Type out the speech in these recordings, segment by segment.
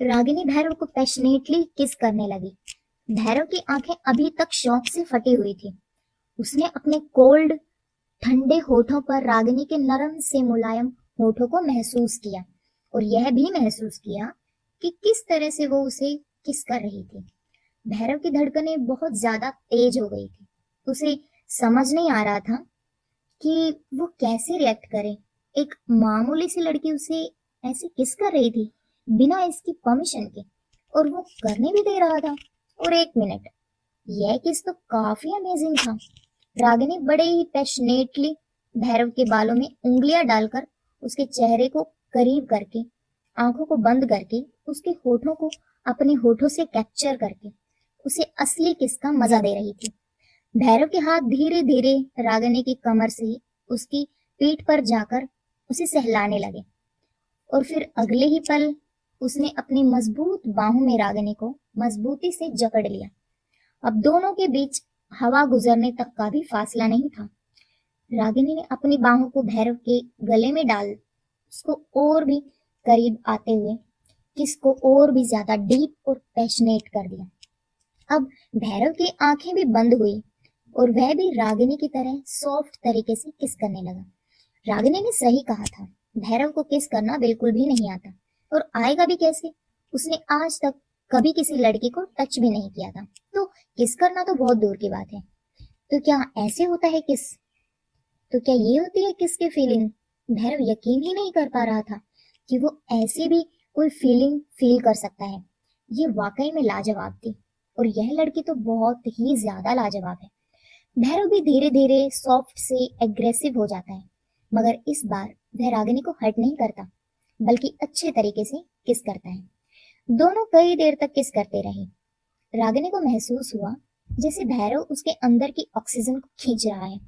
रागिनी भैरव को पैशनेटली किस करने लगी। भैरव की आंखें अभी तक शौक से फटी हुई थी। उसने अपने कोल्ड ठंडे होठों पर रागिनी के नरम से मुलायम होठों को महसूस किया और यह भी महसूस किया कि किस तरह से वो उसे किस कर रही थी। भैरव की धड़कनें बहुत ज्यादा तेज हो गई थी। उसे समझ नहीं आ रहा था कि वो कैसे रिएक्ट करे। एक मामूली सी लड़की उसे ऐसे किस कर रही थी बिना इसकी परमिशन के, और वो करने भी दे रहा था। और एक मिनट, यह किस तो काफी अमेजिंग था। रागिनी बड़े ही पैशनेटली भैरव के बालों में उंगलियां डालकर उसके चेहरे को करीब करके, आंखों को बंद करके, उसके होठों को अपने होठों से कैप्चर करके उसे असली किस का मजा दे रही थी। भैरव के हाथ धीरे धीरे रागिनी की कमर से उसकी पीठ पर जाकर उसे सहलाने लगे और फिर अगले ही पल उसने अपनी मजबूत बाहों में रागिनी को मजबूती से जकड़ लिया। अब दोनों के बीच हवा गुजरने तक का भी फासला नहीं था। रागिनी ने अपनी बाहों को भैरव के गले में डाल उसको और भी करीब आते हुए किसको और भी ज्यादा डीप और पैशनेट कर दिया। अब भैरव की आंखें भी बंद हुई और वह भी रागिनी की तरह सॉफ्ट तरीके से किस करने लगा। रागिनी ने सही कहा था, भैरव को किस करना बिल्कुल भी नहीं आता, और आएगा भी कैसे। उसने आज तक कभी किसी लड़की को टच भी नहीं किया था, तो किस करना तो बहुत दूर की बात है। तो क्या ऐसे होता है किस? तो क्या ये होती है किस की फीलिंग? भैरव यकीन ही नहीं कर पा रहा था कि वो ऐसी भी कोई फीलिंग फील कर सकता है। ये वाकई में लाजवाब थी, और यह लड़की तो बहुत ही ज्यादा लाजवाब है। भैरव भी धीरे धीरे सॉफ्ट से एग्रेसिव हो जाता है, मगर इस बार वह रागिनी को हर्ट नहीं करता, बल्कि अच्छे तरीके से किस करता है। दोनों कई देर तक किस करते रहे। रागिनी को महसूस हुआ जैसे भैरव उसके अंदर की ऑक्सीजन को खींच रहा है,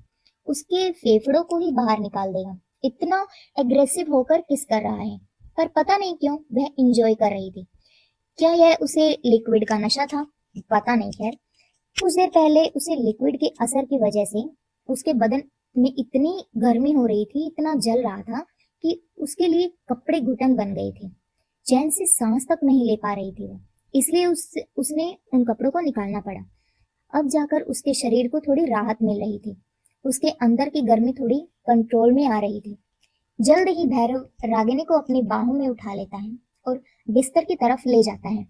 उसके फेफड़ों को ही बाहर निकाल देगा। इतना एग्रेसिव होकर किस कर रहा है, पर पता नहीं क्यों वह इंजॉय कर रही थी। क्या यह उसे लिक्विड का नशा था? पता नहीं। खैर, कुछ देर पहले उसे लिक्विड के असर की वजह से उसके बदन में इतनी गर्मी हो रही थी, इतना जल रहा था कि उसके लिए कपड़े घुटन बन गए थे। चैन से सांस तक नहीं ले पा रही थी वो, इसलिए उसने उन कपड़ों को निकालना पड़ा। अब जाकर उसके शरीर को थोड़ी राहत मिल रही थी, उसके अंदर की गर्मी थोड़ी कंट्रोल में आ रही थी। जल्द ही भैरव रागिनी को अपनी बाहों में उठा लेता है और बिस्तर की तरफ ले जाता है।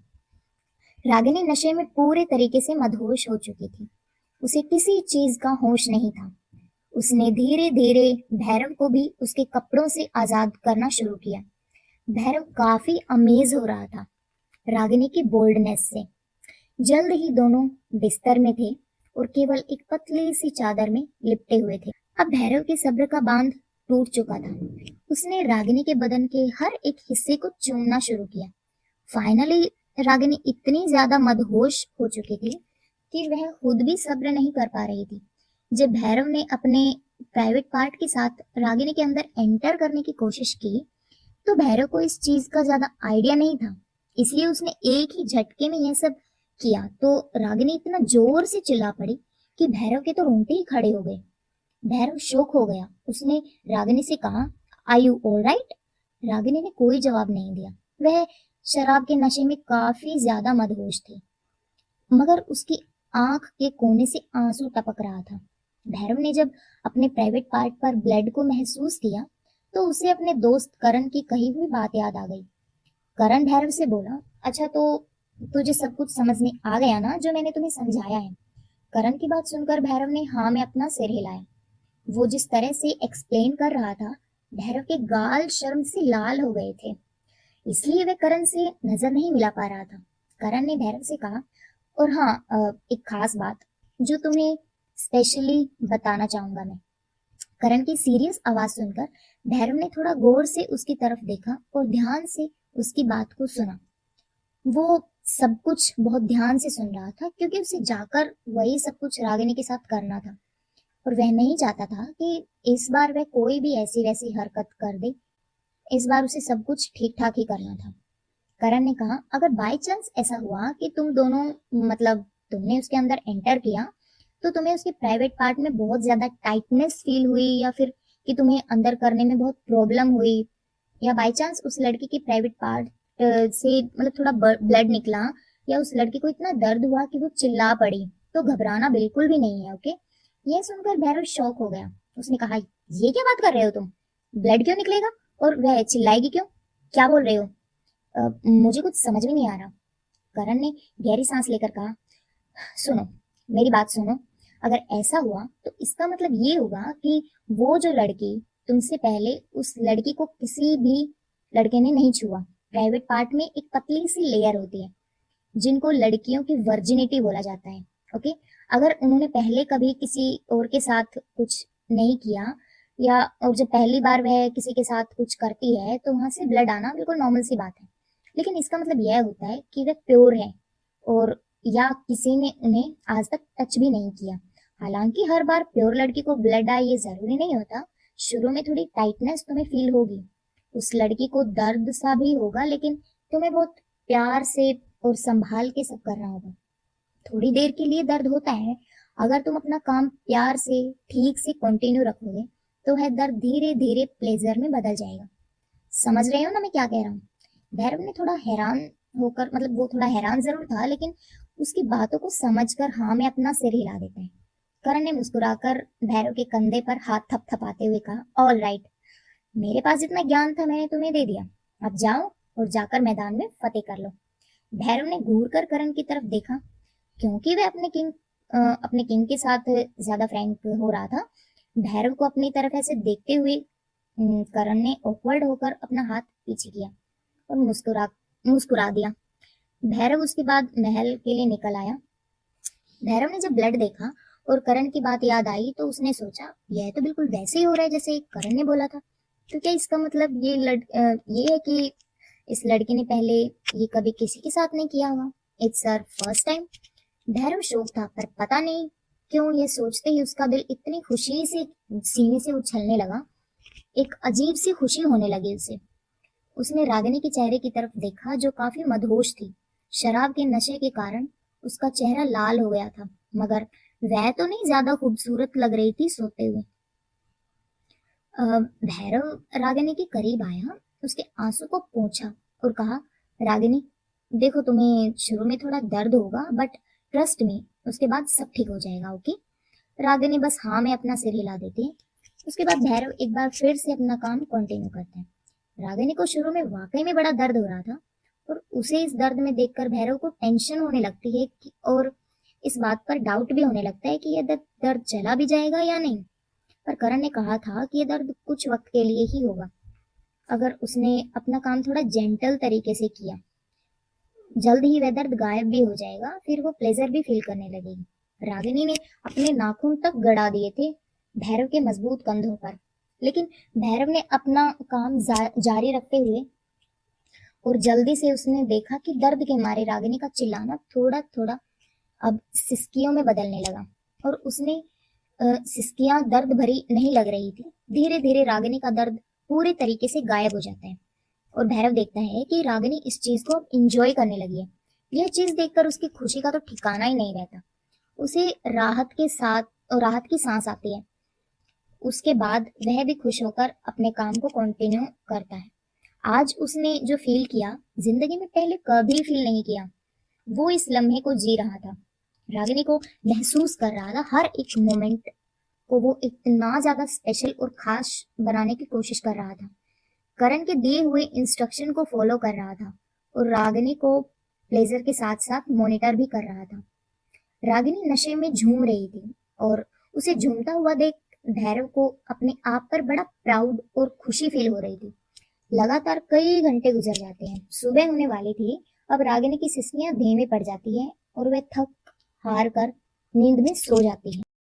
रागिनी नशे में पूरे तरीके से मदहोश हो चुकी थी। उसे किसी चीज का होश नहीं था। उसने धीरे धीरे भैरव को भी उसके कपड़ों से आजाद करना शुरू किया। भैरव काफी अमेज हो रहा था रागिनी की बोल्डनेस से। जल्द ही दोनों बिस्तर में थे और केवल एक पतली सी चादर में लिपटे हुए थे। अब भैरव के सब्र का बांध टूट चुका था। उसने रागिनी के बदन के हर एक हिस्से को चूमना शुरू किया। फाइनली रागिनी इतनी ज्यादा मदहोश हो चुकी थी कि वह खुद भी सब्र नहीं कर पा रही थी। जब भैरव ने अपने प्राइवेट पार्ट के साथ रागिनी के अंदर एंटर करने की कोशिश की, तो भैरव को इस चीज का ज्यादा आइडिया नहीं था, इसलिए उसने एक ही झटके में यह सब किया। तो रागिनी इतना जोर से चिल्ला पड़ी कि भैरव के तो रोंगटे ही खड़े हो गए। भैरव शॉक हो गया। उसने रागिनी से कहा, आर यू ऑलराइट? रागिनी ने कोई जवाब नहीं दिया। वह शराब के नशे में काफी ज्यादा मदहोश थी, मगर उसकी आंख के कोने से आंसू टपक रहा था। भैरव ने जब अपने प्राइवेट पार्ट पर ब्लड को महसूस किया, तो उसे अपने दोस्त करण की कही हुई बात याद आ गई। करण भैरव से बोला, अच्छा तो तुझे सब कुछ समझ में आ गया ना जो मैंने तुम्हें समझाया है? करण की बात सुनकर भैरव ने हाँ में अपना सिर हिलाया। वो जिस तरह से एक्सप्लेन कर रहा था, भैरव के गाल शर्म से लाल हो गए थे, इसलिए वह करण से नजर नहीं मिला पा रहा था। करण ने भैरव से कहा, और हाँ, एक खास बात जो तुम्हें स्पेशली बताना चाहूंगा मैं। करण की सीरियस आवाज सुनकर भैरव ने थोड़ा गौर से उसकी तरफ देखा और ध्यान से उसकी बात को सुना। वो सब कुछ बहुत ध्यान से सुन रहा था, क्योंकि उसे जाकर वही सब कुछ रागिनी के साथ करना था, और वह नहीं चाहता था कि इस बार वह कोई भी ऐसी वैसी हरकत कर दे। इस बार उसे सब कुछ ठीक ठाक ही करना था। करण ने कहा, अगर बाय चांस ऐसा हुआ कि तुम दोनों, मतलब तुमने उसके अंदर एंटर किया, तो तुम्हें उसके प्राइवेट पार्ट में बहुत ज्यादा टाइटनेस फील हुई, या फिर कि तुम्हें अंदर करने में बहुत प्रॉब्लम हुई, या बाय चांस उस लड़की की प्राइवेट पार्ट से मतलब थोड़ा ब्लड निकला या उस लड़की को इतना दर्द हुआ कि वो चिल्ला पड़ी, तो घबराना बिल्कुल भी नहीं है। ओके, यह सुनकर भैरव शॉक हो गया। उसने कहा, ये क्या बात कर रहे हो तुम? ब्लड क्यों निकलेगा और वह चिल्लाएगी क्यों? क्या बोल रहे हो? मुझे कुछ समझ में नहीं आ रहा। करण ने गहरी सांस लेकर कहा, सुनो, मेरी बात सुनो। अगर ऐसा हुआ तो इसका मतलब ये होगा कि वो जो लड़की, तुमसे पहले उस लड़की को किसी भी लड़के ने नहीं छुआ। प्राइवेट पार्ट में एक पतली सी लेयर होती है जिनको लड़कियों की वर्जिनिटी बोला जाता है। ओके, अगर उन्होंने पहले कभी किसी और के साथ कुछ नहीं किया, या और जब पहली बार वह किसी के साथ कुछ करती है तो वहां से ब्लड आना बिल्कुल नॉर्मल सी बात है। लेकिन इसका मतलब यह होता है कि वह प्योर है और या किसी ने उन्हें आज तक टच भी नहीं किया। हालांकि हर बार प्योर लड़की को ब्लड आए ये जरूरी नहीं होता। शुरू में थोड़ी टाइटनेस तुम्हें फील होगी, उस लड़की को दर्द सा भी होगा, लेकिन तुम्हें बहुत प्यार से और संभाल के सब करना होगा। थोड़ी देर के लिए दर्द होता है। अगर तुम अपना काम प्यार से ठीक से कंटिन्यू रखोगे तो वह दर्द धीरे धीरे प्लेजर में बदल जाएगा। समझ रहे हो ना मैं क्या कह रहा हूँ? भैरव ने थोड़ा हैरान होकर, मतलब वो थोड़ा हैरान जरूर था, लेकिन उसकी बातों को समझकर हाँ में अपना सिर हिला देता है। करण ने मुस्कुराकर भैरव के कंधे पर हाथ थपथपाते हुए कहा, ऑल राइट, मेरे पास जितना ज्ञान था मैंने तुम्हें दे दिया। अब जाओ और जाकर मैदान में फतेह कर लो। भैरव ने घूर कर करण की तरफ देखा। क्योंकि वह अपने किंग के साथ ज्यादा फ्रैंक हो रहा था, भैरव को अपनी तरफ ऐसे देखते हुए करण ने ऑकवर्ड होकर अपना हाथ पीछे किया और मुस्कुरा दिया। भैरव उसके बाद महल के लिए निकल आया। भैरव ने जब ब्लड देखा और करण की बात याद आई तो उसने सोचा, यह तो बिल्कुल वैसे ही हो रहा है जैसे करण ने बोला था। तो क्या इसका मतलब ये है कि इस लड़की ने पहले ये कभी किसी के साथ नहीं किया होगा? It's her first time. Bhairav शौक था, पर पता नहीं क्यों यह सोचते ही उसका दिल इतनी खुशी से सीने से उछलने लगा। एक अजीब सी खुशी होने लगी उसे। उसने रागिनी के चेहरे की तरफ देखा जो काफी मदहोश थी। शराब के नशे के कारण उसका चेहरा लाल हो गया था, मगर वह तो नहीं ज्यादा खूबसूरत लग रही थी सोते हुए। भैरव रागिनी के करीब आया, उसके आंसू को पोंछा और कहा, रागिनी देखो, तुम्हें शुरू में थोड़ा दर्द होगा, बट ट्रस्ट मी, उसके बाद सब ठीक हो जाएगा। ओके? रागिनी बस हाँ में अपना सिर हिला देती है। उसके बाद भैरव एक बार फिर से अपना काम कंटिन्यू करते हैं। रागिनी को शुरू में वाकई में बड़ा दर्द हो रहा था और उसे इस दर्द में देखकर भैरव को टेंशन होने लगती है और इस बात पर डाउट भी होने लगता है कि यह दर्द चला भी जाएगा या नहीं। पर करण ने कहा था कि यह दर्द कुछ वक्त के लिए ही होगा। अगर उसने अपना काम थोड़ा जेंटल तरीके से किया, जल्द ही वह दर्द गायब भी हो जाएगा, फिर वो प्लेजर भी फील करने लगेगी। रागिनी ने अपने नाखून तक गड़ा दिए थे भैरव के मजबूत कंधों पर, लेकिन भैरव ने अपना काम जारी रखते हुए और जल्दी से उसने देखा कि दर्द के मारे रागिनी का चिल्लाना थोड़ा थोड़ा अब सिसकियों में बदलने लगा और उसने सिसकियां दर्द भरी नहीं लग रही थी। धीरे धीरे रागिनी का दर्द पूरे तरीके से गायब हो जाता है और भैरव देखता है कि रागिनी इस चीज को इंजॉय करने लगी है। यह चीज देखकर उसकी खुशी का तो ठिकाना ही नहीं रहता। उसे राहत की सांस आती है। उसके बाद वह भी खुश होकर अपने काम को कंटिन्यू करता है। आज उसने जो फील किया, जिंदगी में पहले कभी फील नहीं किया। वो इस लम्हे को जी रहा था, रागिनी को महसूस कर रहा था। हर एक मोमेंट को वो इतना ज्यादा स्पेशल और खास बनाने की कोशिश कर रहा था। करण के दिए हुए इंस्ट्रक्शन को फॉलो कर रहा था और रागिनी को प्लेजर के साथ साथ मॉनिटर भी कर रहा था। रागिनी नशे में झूम रही थी और उसे झूमता हुआ देख भैरव को अपने आप पर बड़ा प्राउड और खुशी फील हो रही थी। लगातार कई घंटे गुजर जाते हैं। सुबह होने वाली थी। अब रागिनी की सिसकियां धीमे पड़ जाती है और वह थक हार कर नींद में सो जाती है।